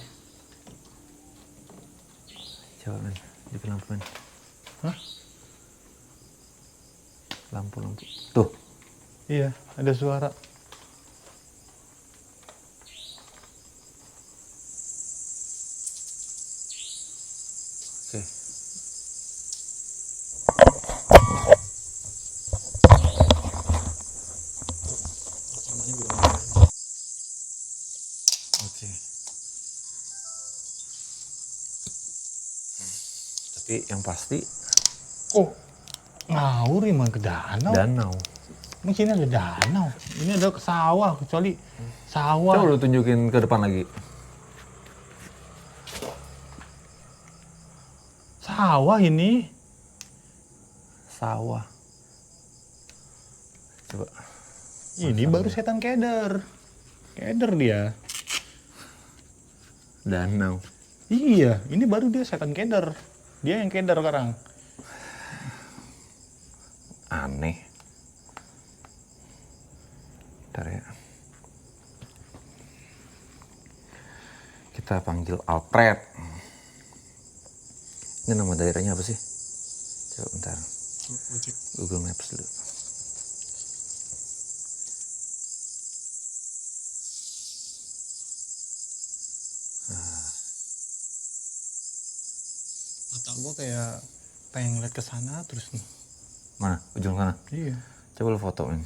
Coba men, di lampu men. Hah? Lampu. Tuh. Iya, ada suara. Oke. Oke. Tapi yang pasti Oh, ngawur emang ke danau. danau. Emang sini ada danau. Ini ada ke sawah, kecuali sawah. Coba lu tunjukin ke depan lagi. sawah ini. Sawah. Coba. Ini baru setan keder. Keder dia. Danau. Iya, ini baru dia setan keder. Dia yang keder sekarang. Aneh. Bentar ya. Kita panggil Alfred. Ini nama daerahnya apa sih? Coba bentar. Google Maps dulu. Mata gua kayak pengen ngeliat ke sana terus nih. Mana? Ujung sana? Iya. Coba lu fotoin.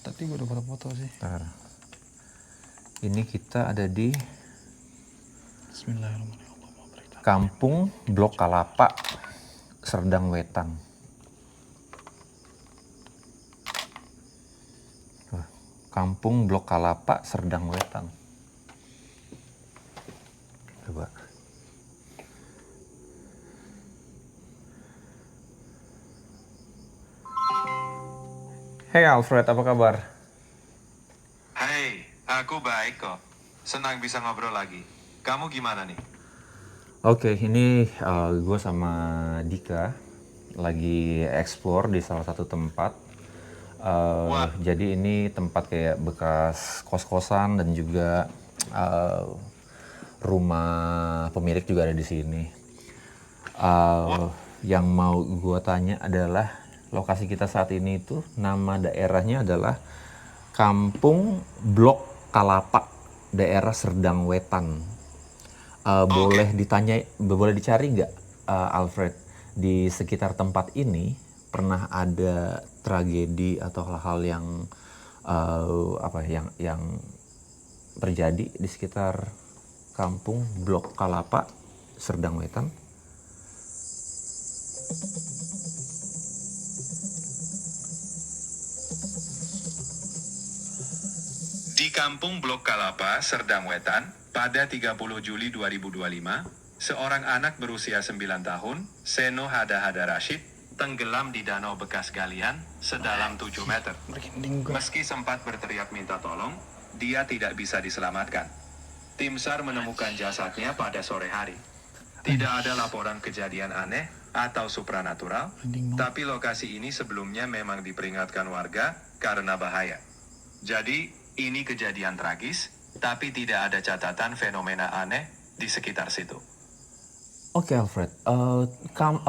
Tadi gua udah foto-foto sih. Bentar. Ini kita ada di Bismillahirrahmanirrahim. Kampung Blok Kalapa, Serdang Wetan. Kampung Blok Kalapa, Serdang Wetan. Coba. Hey Alfred, apa kabar? Hai, aku baik kok. Senang bisa ngobrol lagi. Kamu gimana nih? Oke, ini gue sama Dika lagi explore di salah satu tempat. Jadi ini tempat kayak bekas kos-kosan dan juga rumah pemilik juga ada di sini. Yang mau gue tanya adalah lokasi kita saat ini itu nama daerahnya adalah Kampung Blok Kalapa, daerah Serdang Wetan. Boleh ditanya, boleh dicari nggak, Alfred, di sekitar tempat ini pernah ada tragedi atau hal-hal yang yang terjadi di sekitar Kampung Blok Kalapa, Serdang Wetan? Di Kampung Blok Kalapa, Serdang Wetan, pada 30 Juli 2025, seorang anak berusia 9 tahun, Seno Hada Rashid, tenggelam di danau bekas galian sedalam 7 meter. Meski sempat berteriak minta tolong, dia tidak bisa diselamatkan. Tim SAR menemukan jasadnya pada sore hari. Tidak ada laporan kejadian aneh atau supranatural, tapi lokasi ini sebelumnya memang diperingatkan warga karena bahaya. Jadi, ini kejadian tragis, tapi tidak ada catatan fenomena aneh di sekitar situ. Oke Alfred,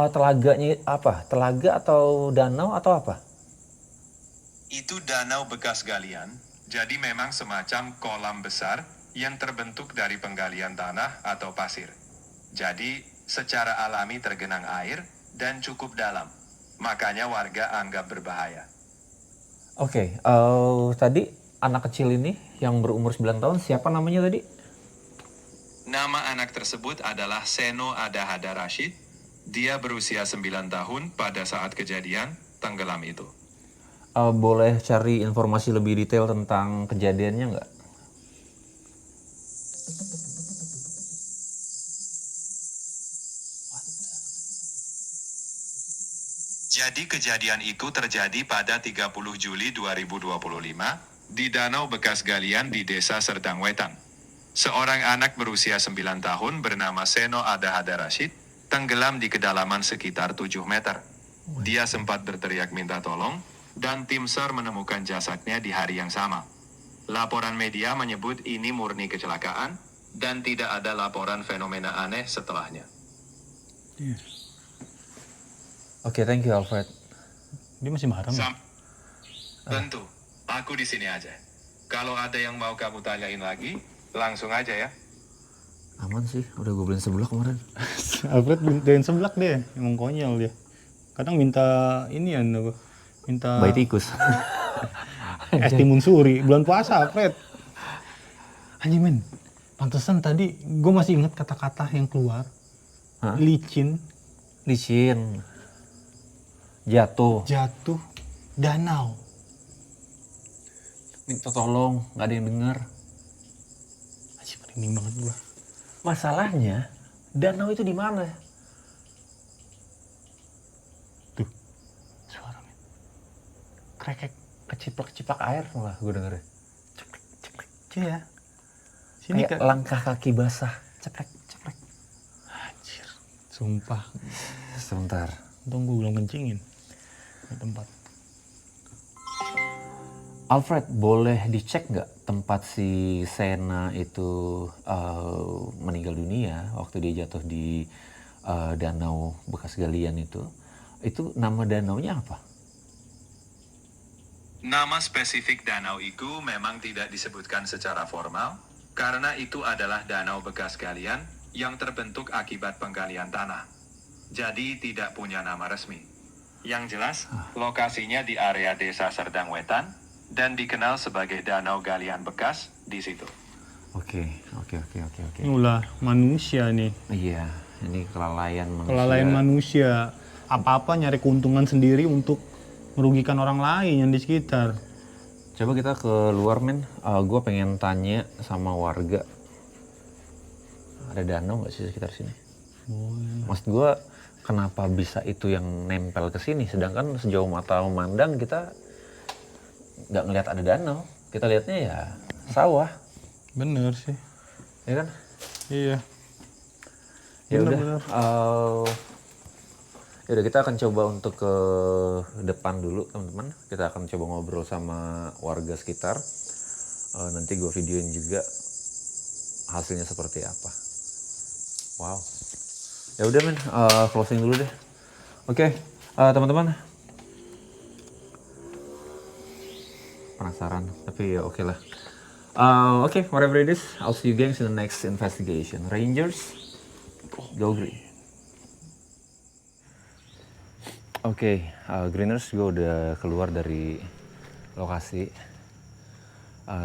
telaganya apa? Telaga atau danau atau apa? Itu danau bekas galian, jadi memang semacam kolam besar yang terbentuk dari penggalian tanah atau pasir. Jadi, secara alami tergenang air dan cukup dalam. Makanya warga anggap berbahaya. Oke, tadi anak kecil ini yang berumur 9 tahun, siapa namanya tadi? Nama anak tersebut adalah Seno Hada Rashid. Dia berusia 9 tahun pada saat kejadian tenggelam itu. Boleh cari informasi lebih detail tentang kejadiannya nggak? Jadi kejadian itu terjadi pada 30 Juli 2025 di danau bekas galian di desa Serdang Wetan. Seorang anak berusia 9 tahun bernama Seno Hada Rashid tenggelam di kedalaman sekitar 7 meter. Dia sempat berteriak minta tolong dan tim SAR menemukan jasadnya di hari yang sama. Laporan media menyebut ini murni kecelakaan dan tidak ada laporan fenomena aneh setelahnya. Oke, thank you Alfred. Dia masih marah nggak? Tentu, aku di sini aja. Kalau ada yang mau kamu tanyain lagi, langsung aja ya. Aman sih, udah gue beliin sebelah kemarin. Alfred mintain seblak deh, emang konyol dia. Kadang minta ini ya, minta Bayi tikus. es timun suri, bulan puasa Alfred. Anjing men, pantesan tadi gue masih inget kata-kata yang keluar. Hah? Licin, Licin. Jatuh. jatuh, danau. Minta tolong, nggak ada yang dengar. Anjing merinding banget gue. Masalahnya, danau itu di mana? kayak keciplak-ciplak air malah gue dengerin. Ceplek, ceplek. Iya. Sini Kayak Kak. langkah kaki basah. Ceplek, ceplek. Anjir. Sumpah. Sebentar. Untung gue belum kencingin di tempat. Alfred, boleh dicek nggak tempat si Sena itu meninggal dunia waktu dia jatuh di danau bekas galian itu? Itu nama danaunya apa? Nama spesifik danau itu memang tidak disebutkan secara formal, karena itu adalah danau bekas galian yang terbentuk akibat penggalian tanah. Jadi tidak punya nama resmi. Yang jelas, lokasinya di area desa Serdang Wetan, dan dikenal sebagai Danau Galian Bekas di situ. Oke. Ini ulah manusia nih. Iya, ini kelalaian manusia. Kelalaian manusia. Apa-apa nyari keuntungan sendiri untuk merugikan orang lain yang di sekitar. Coba kita ke luar, men. Gue pengen tanya sama warga. Ada danau nggak sih sekitar sini? Maksud gue, kenapa bisa itu yang nempel ke sini? Sedangkan sejauh mata memandang kita nggak ngelihat ada danau. Kita lihatnya ya sawah, Bener sih. ya kan? Iya. Ya udah. Bener-bener. Ya udah, kita akan coba untuk ke depan dulu, teman-teman. Kita akan coba ngobrol sama warga sekitar. Nanti gue videoin juga hasilnya seperti apa. Wow. Ya udah, men. Closing dulu deh. Oke, teman-teman. Penasaran, tapi ya oke lah. Oke, whatever it is, I'll see you guys in the next investigation. Rangers, go green. Oke, Greeners, gue udah keluar dari lokasi.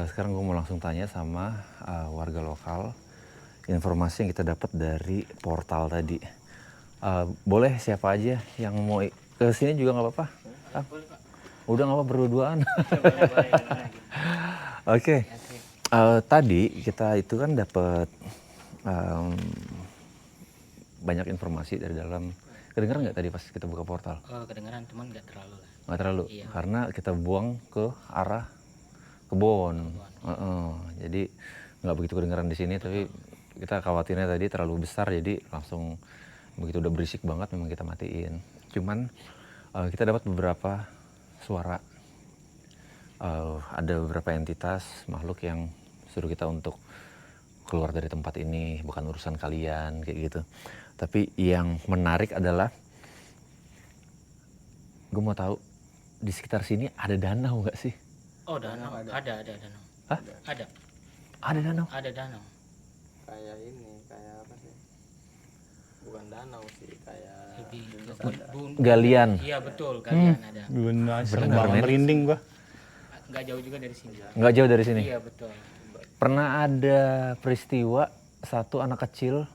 Sekarang gue mau langsung tanya sama warga lokal informasi yang kita dapat dari portal tadi. Boleh siapa aja yang mau ke sini juga nggak apa-apa? Udah nggak apa, berdua-duaan. Oke. Tadi kita itu kan dapat banyak informasi dari dalam. Kedengeran nggak tadi pas kita buka portal? Kedengeran cuman nggak terlalu lah. Nggak terlalu, Iya. karena kita buang ke arah kebun. Jadi nggak begitu kedengeran di sini, tapi kita khawatirnya tadi terlalu besar, jadi langsung begitu udah berisik banget memang kita matiin. Cuman kita dapat beberapa suara. Ada beberapa entitas makhluk yang suruh kita untuk keluar dari tempat ini, bukan urusan kalian kayak gitu. Tapi yang menarik adalah gue mau tahu di sekitar sini ada danau nggak sih? Oh, danau ada danau. Hah? Ada Ada danau? Kayak ini, kayak apa sih? Bukan danau sih, kayak Lebih Galian. Iya betul, galian ada. Bener, serem Bener, banget, men. merinding gua. Nggak jauh juga dari sini. Nggak jauh dari sini. Iya betul. Pernah ada peristiwa satu anak kecil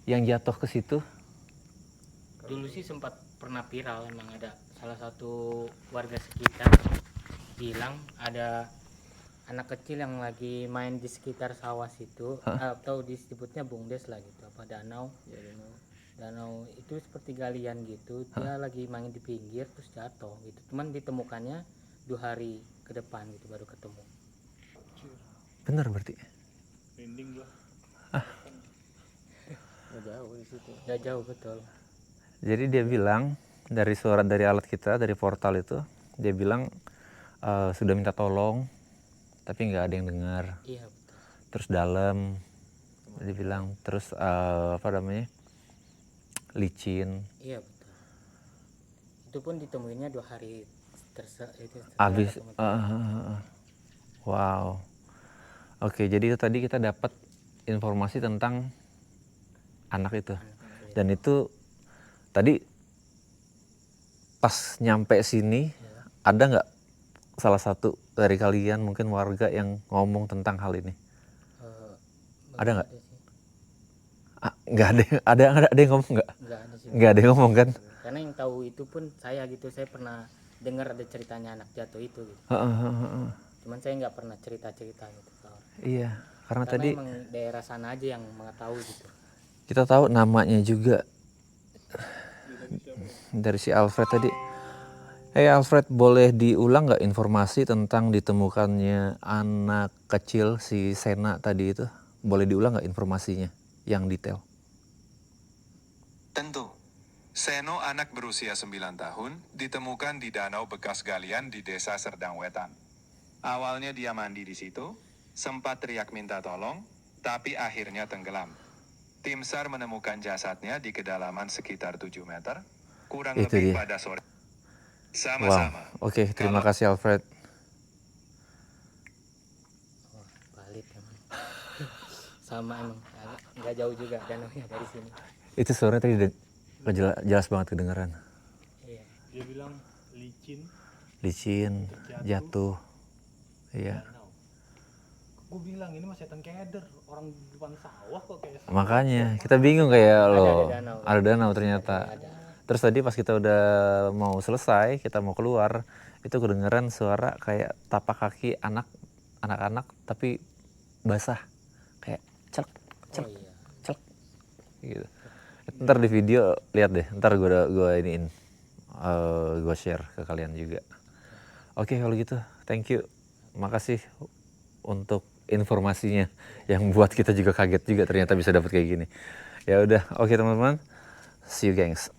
yang jatuh ke situ? Dulu sih sempat pernah viral, emang ada salah satu warga sekitar bilang ada anak kecil yang lagi main di sekitar sawah situ, atau disebutnya bungdes lah gitu, apa danau. Ya, danau itu seperti galian gitu. Dia lagi main di pinggir terus jatuh gitu. Cuman ditemukannya 2 hari ke depan gitu baru ketemu. Bener berarti? Merinding gua. nggak jauh di situ. Gak jauh betul. Jadi dia bilang dari suara dari alat kita, dari portal itu, dia bilang sudah minta tolong, tapi nggak ada yang dengar. Iya betul. Terus dalam, dia bilang terus apa namanya, licin. Iya betul. Itu pun ditemuinnya 2 hari itu Habis. ketemu. Wow. Oke, jadi itu tadi kita dapat informasi tentang anak itu. Dan itu tadi pas nyampe sini, ada nggak salah satu dari kalian mungkin warga yang ngomong tentang hal ini? Ada nggak? sih. Nggak ada, ada yang ngomong nggak? Nggak ada sih. Nggak ada yang ngomong kan? Karena yang tahu itu pun saya gitu, saya pernah dengar ada ceritanya anak jatuh itu gitu. Cuman saya nggak pernah cerita gitu ke orang. Iya, karena Karena tadi emang daerah sana aja yang mengetahui gitu. kita tahu namanya juga dari si Alfred tadi. Alfred, boleh diulang nggak informasi tentang ditemukannya anak kecil si Sena tadi itu? Boleh diulang nggak informasinya yang detail? Tentu. Seno, anak berusia 9 tahun, ditemukan di danau bekas galian di desa Serdang Wetan. Awalnya dia mandi di situ, sempat teriak minta tolong, tapi akhirnya tenggelam. Tim SAR menemukan jasadnya di kedalaman sekitar 7 meter, kurang Itu lebih dia. pada sore. Wow, Sama-sama. oke, terima kasih Alfred. Oh, balik emang. Sama emang, nggak jauh juga danaunya dari sini. Itu suaranya tadi jelas banget kedengeran. Iya. Dia bilang licin. Licin, jatuh. Iya. Gue bilang ini masih setan keder, orang di depan sawah kok kayak Makanya kita bingung kayak loh. danau. Ada danau ternyata. Terus tadi pas kita udah mau selesai, kita mau keluar, itu kedengeran suara kayak tapak kaki anak-anak tapi basah. Kayak celek, celek, iya. celek. Gitu. Ntar di video lihat deh, ntar gue iniin, gue share ke kalian juga. Oke, kalau gitu, thank you, makasih untuk informasinya yang buat kita juga kaget juga ternyata bisa dapat kayak gini. Ya udah, oke teman-teman, see you gengs.